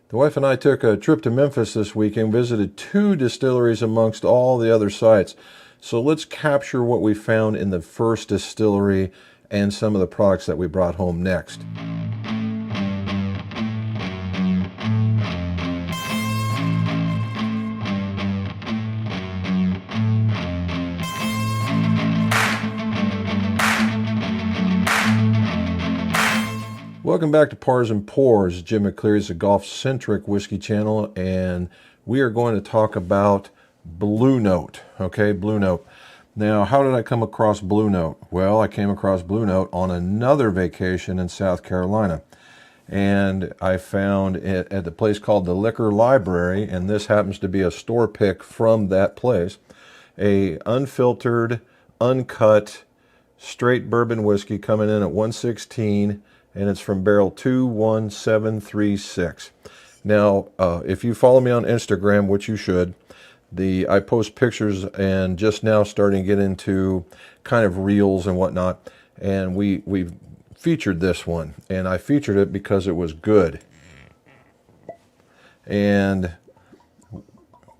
The wife and I took a trip to Memphis this weekend, visited 2 distilleries amongst all the other sites. So let's capture what we found in the first distillery and some of the products that we brought home next. Welcome back to Pars and Pours. Jim McCleary's a golf-centric whiskey channel, and we are going to talk about Bluenote. Okay, Bluenote. Now, how did I come across Bluenote? Well, I came across Bluenote on another vacation in South Carolina, and I found it at the place called the Liquor Library, and this happens to be a store pick from that place, a unfiltered, uncut, straight bourbon whiskey coming in at 116, and it's from barrel 21736. Now, if you follow me on Instagram, which you should, I post pictures and just now starting to get into kind of reels and whatnot, and we featured this one, and I featured it because it was good. And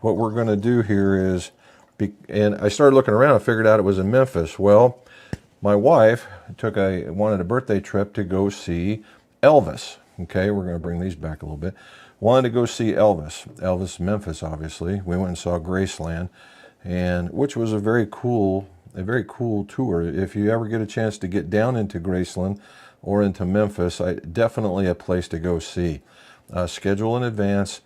what we're going to do here is, and I started looking around, I figured out it was in Memphis. Well, my wife wanted a birthday trip to go see Elvis. Okay, we're going to bring these back a little bit. Wanted to go see Elvis, Memphis, obviously. We went and saw Graceland, and which was a very cool tour. If you ever get a chance to get down into Graceland or into Memphis, definitely a place to go see. Schedule in advance,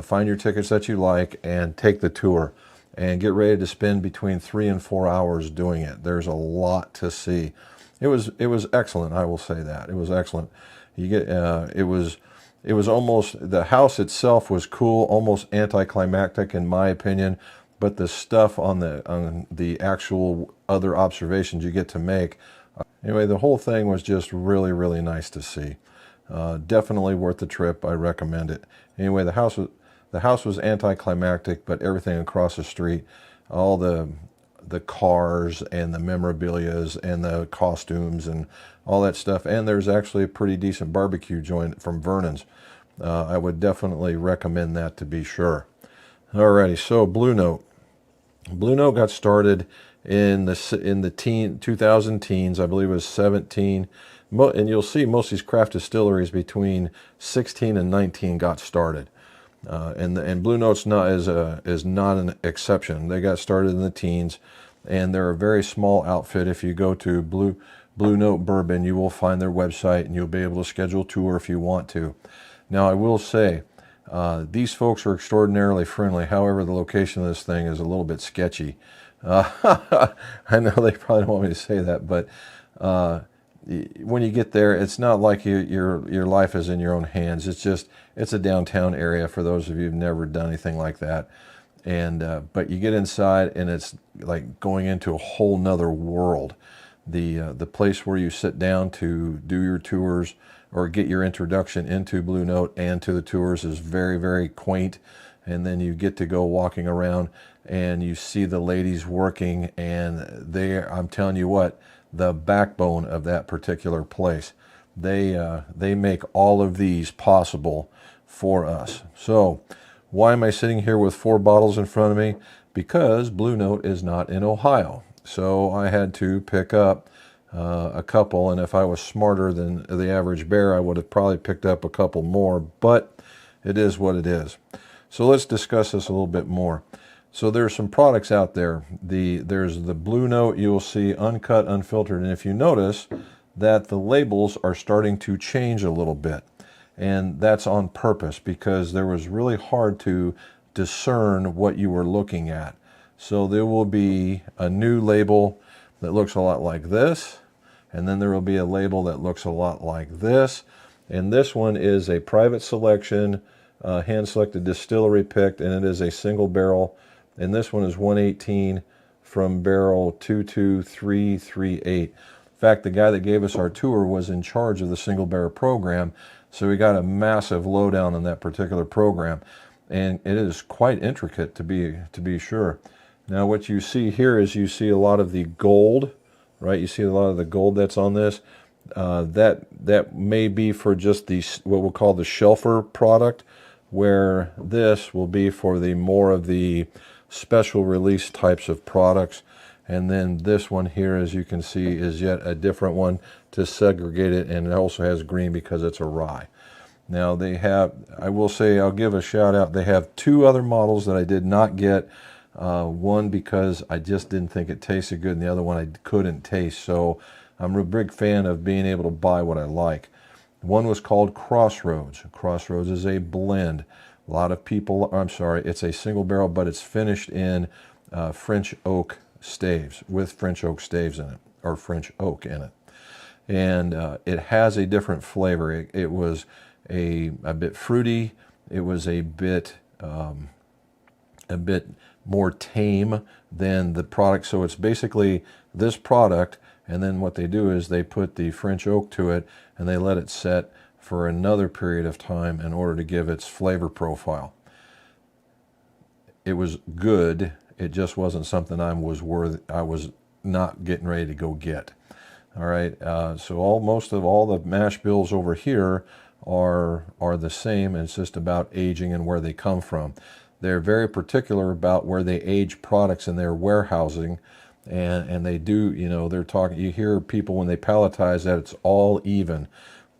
find your tickets that you like, and take the tour. And get ready to spend between 3 and 4 hours doing it. There's a lot to see. It was excellent. I will say that it was excellent. You get it was almost, the house itself was cool, almost anticlimactic in my opinion. But the stuff on the actual other observations you get to make. Anyway, the whole thing was just really nice to see. Definitely worth the trip. I recommend it. Anyway, the house was anticlimactic, but everything across the street, all the cars and the memorabilias and the costumes and all that stuff. And there's actually a pretty decent barbecue joint from Vernon's. I would definitely recommend that to be sure. Alrighty, so Bluenote. Bluenote got started in the 2000 teens, I believe it was 17. And you'll see most of these craft distilleries between 16 and 19 got started. And Bluenote's is not an exception. They got started in the teens, and they're a very small outfit. If you go to Bluenote Bourbon, you will find their website, and you'll be able to schedule a tour if you want to. Now, I will say, these folks are extraordinarily friendly. However, the location of this thing is a little bit sketchy. I know they probably don't want me to say that, but when you get there, it's not like your life is in your own hands. It's a downtown area for those of you who've never done anything like that. And but you get inside, and it's like going into a whole nother world. The place where you sit down to do your tours or get your introduction into Bluenote and to the tours is very quaint. And then you get to go walking around, and you see the ladies working, and I'm telling you what, the backbone of that particular place. They make all of these possible for us. So why am I sitting here with 4 bottles in front of me? Because Bluenote is not in Ohio. So I had to pick up a couple, and if I was smarter than the average bear, I would have probably picked up a couple more, but it is what it is. So let's discuss this a little bit more. So there's some products out there. There's the Bluenote, you'll see uncut, unfiltered, and if you notice that the labels are starting to change a little bit. And that's on purpose, because there was really hard to discern what you were looking at. So there will be a new label that looks a lot like this, and then there will be a label that looks a lot like this. And this one is a private selection, hand-selected distillery picked, and it is a single barrel. And this one is 118 from barrel 22338. In fact, the guy that gave us our tour was in charge of the single barrel program, so we got a massive lowdown on that particular program. And it is quite intricate to be sure. Now what you see here is you see a lot of the gold, right? You see a lot of the gold that's on this. That may be for just what we'll call the shelfer product, where this will be for the more of the special release types of products. And then this one here, as you can see, is yet a different one to segregate it, and it also has green because it's a rye. Now they have, I will say, I'll give a shout out, they have two other models that I did not get. One because I just didn't think it tasted good, and the other one I couldn't taste. So I'm a big fan of being able to buy what I like. One was called Crossroads. Crossroads is a blend. A lot of people, I'm sorry, it's a single barrel, but it's finished in French oak staves, with French oak staves in it, or French oak in it. And it has a different flavor. It was a bit fruity. It was a bit more tame than the product. So it's basically this product, and then what they do is they put the French oak to it, and they let it set for another period of time in order to give its flavor profile. It was good. It just wasn't something I was not getting ready to go get. All right. So most of all the mash bills over here are the same. And it's just about aging and where they come from. They're very particular about where they age products in their warehousing, and they do, they're talking, you hear people when they palletize that it's all even.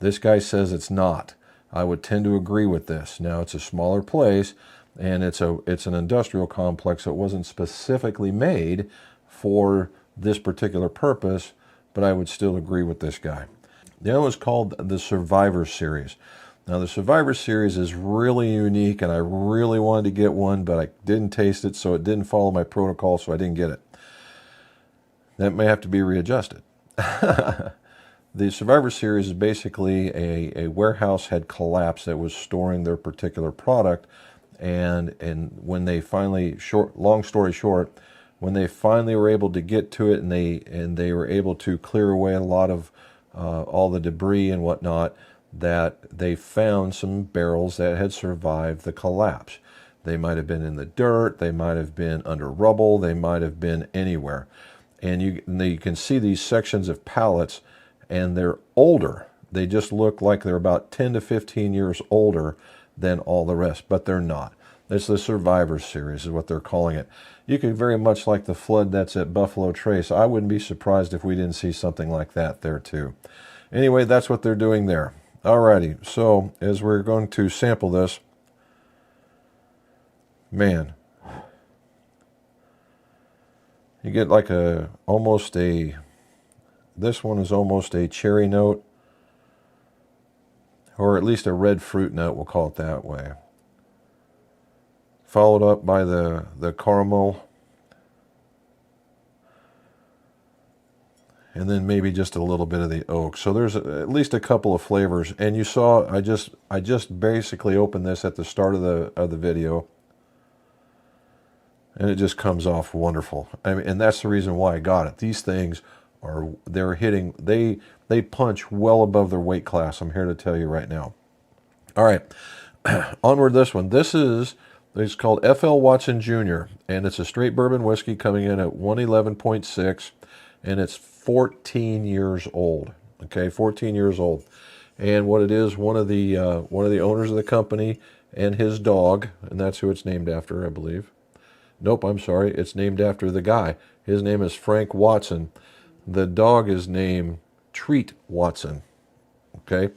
This guy says it's not. I would tend to agree with this. Now, it's a smaller place, and it's an industrial complex, so it wasn't specifically made for this particular purpose, but I would still agree with this guy. The other one's called the Survivor Series. Now, the Survivor Series is really unique, and I really wanted to get one, but I didn't taste it, so it didn't follow my protocol, so I didn't get it. That may have to be readjusted. The Survivor Series is basically a warehouse had collapsed that was storing their particular product, and when they finally, long story short, when they finally were able to get to it, and they were able to clear away a lot of all the debris and whatnot, that they found some barrels that had survived the collapse. They might have been in the dirt, they might have been under rubble, they might have been anywhere. And you can see these sections of pallets, and they're older. They just look like they're about 10 to 15 years older than all the rest, but they're not. It's the Survivor Series is what they're calling it. You could very much like the flood that's at Buffalo Trace. I wouldn't be surprised if we didn't see something like that there too. Anyway, that's what they're doing there. Alrighty, so as we're going to sample this, man, you get like this one is almost a cherry note, or at least a red fruit note, we'll call it that way. Followed up by the caramel, and then maybe just a little bit of the oak. So there's at least a couple of flavors. And you saw, I just basically opened this at the start of the video, and it just comes off wonderful. I mean, and that's the reason why I got it. These things they punch well above their weight class. I'm here to tell you right now. All right, onward. This one. It's called F.L. Watson Jr., and it's a straight bourbon whiskey coming in at 111.6, and it's 14 years old. Okay, 14 years old. And what it is, one of the owners of the company and his dog, and that's who it's named after, I believe. Nope, I'm sorry. It's named after the guy. His name is Frank Watson. The dog is named Treat Watson. Okay,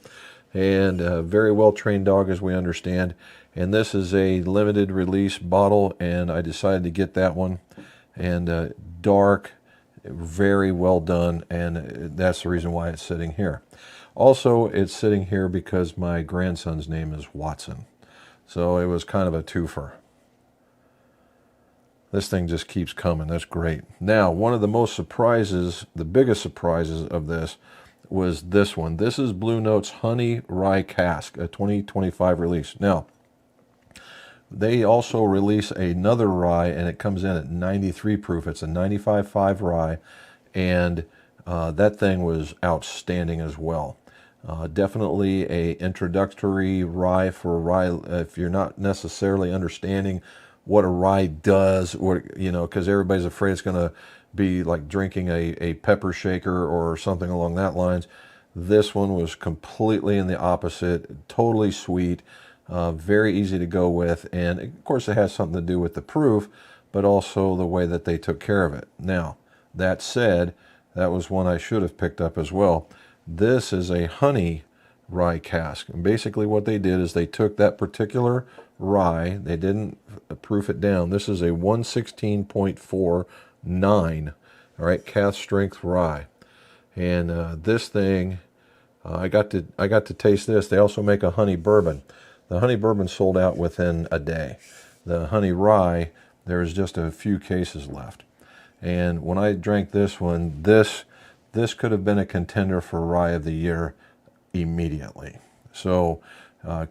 and a very well-trained dog, as we understand. And this is a limited release bottle, and I decided to get that one. And dark, very well done, and that's the reason why it's sitting here. Also, it's sitting here because my grandson's name is Watson. So it was kind of a twofer. This thing just keeps coming. That's great. Now, one of the biggest surprises of this was this one. This is Bluenote's Honey Rye Cask, a 2025 release. Now, they also release another rye, and it comes in at 93 proof. It's a 95.5 rye, and that thing was outstanding as well. Definitely a introductory rye for rye if you're not necessarily understanding what a rye does, because everybody's afraid it's going to be like drinking a pepper shaker or something along that lines. This one was completely in the opposite, totally sweet, Very easy to go with, and of course it has something to do with the proof, but also the way that they took care of it. Now, that said, that was one I should have picked up as well. This is a honey rye cask. And basically what they did is they took that particular rye, they didn't proof it down. This is a 116.49, all right, cask strength rye. And this thing, I got to taste this. They also make a honey bourbon. The honey bourbon sold out within a day. The honey rye, there's just a few cases left. And when I drank this one, this could have been a contender for Rye of the Year immediately. So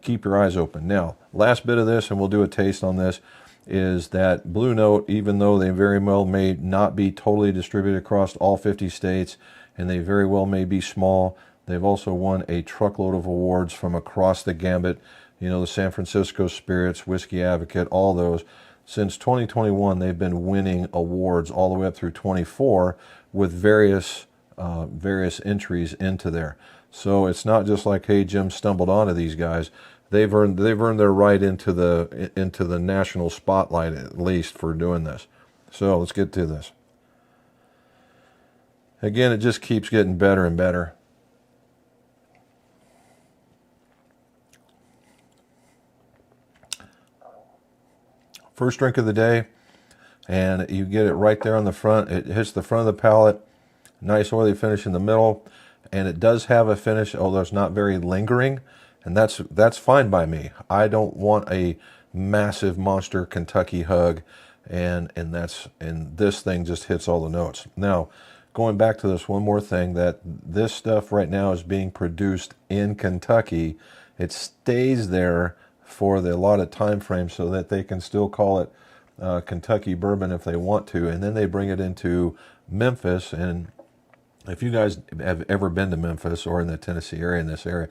keep your eyes open. Now, last bit of this, and we'll do a taste on this, is that Bluenote, even though they very well may not be totally distributed across all 50 states, and they very well may be small, they've also won a truckload of awards from across the gambit. You know, the San Francisco Spirits, Whiskey Advocate, all those. Since 2021, they've been winning awards all the way up through 24 with various entries into there. So it's not just like, hey, Jim stumbled onto these guys. They've earned their right into the national spotlight, at least, for doing this. So let's get to this. Again, it just keeps getting better and better. First drink of the day, and you get it right there on the front. It hits the front of the palate, nice oily finish in the middle, and it does have a finish, although it's not very lingering, and that's fine by me. I don't want a massive monster Kentucky hug, and this thing just hits all the notes. Now, going back to this, one more thing, that this stuff right now is being produced in Kentucky. It stays there for the allotted time frame so that they can still call it Kentucky bourbon if they want to, and then they bring it into Memphis. And if you guys have ever been to Memphis or in the Tennessee area, in this area,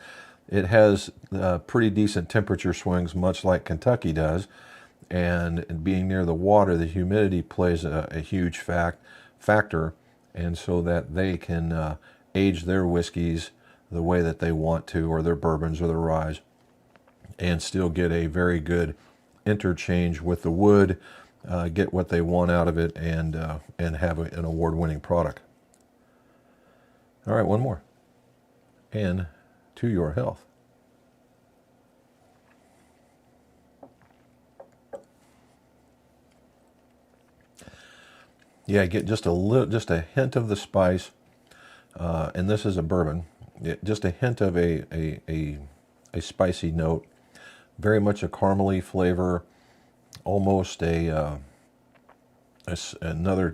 it has pretty decent temperature swings, much like Kentucky does. And being near the water, the humidity plays a huge factor, and so that they can age their whiskeys the way that they want to, or their bourbons or their ryes, and still get a very good interchange with the wood, get what they want out of it, and have an award-winning product. All right, one more. And to your health. Yeah, get just a hint of the spice, and this is a bourbon. Just a hint of a spicy note. Very much a caramely flavor, almost another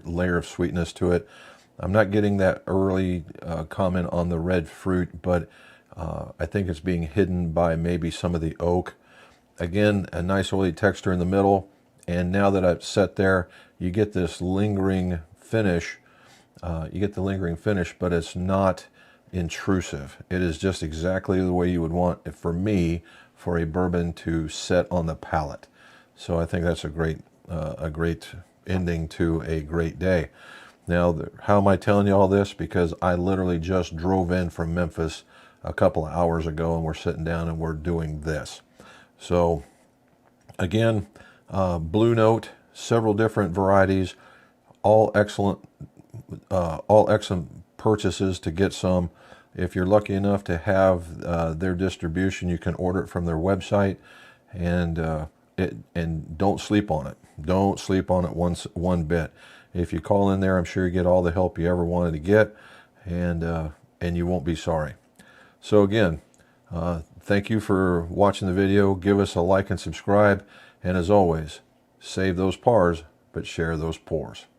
layer of sweetness to it. I'm not getting that early comment on the red fruit, but I think it's being hidden by maybe some of the oak. Again, a nice oily texture in the middle, and now that I've set there, you get this lingering finish. But it's not intrusive. It is just exactly the way you would want it, for me, for a bourbon to set on the palate. So I think that's a great ending to a great day. Now, how am I telling you all this? Because I literally just drove in from Memphis a couple of hours ago, and we're sitting down and we're doing this. So again, Bluenote, several different varieties, all excellent purchases to get some. If you're lucky enough to have their distribution, you can order it from their website, and don't sleep on it. Don't sleep on it one bit. If you call in there, I'm sure you get all the help you ever wanted to get, and you won't be sorry. So again, thank you for watching the video. Give us a like and subscribe, and as always, save those pars, but share those pours.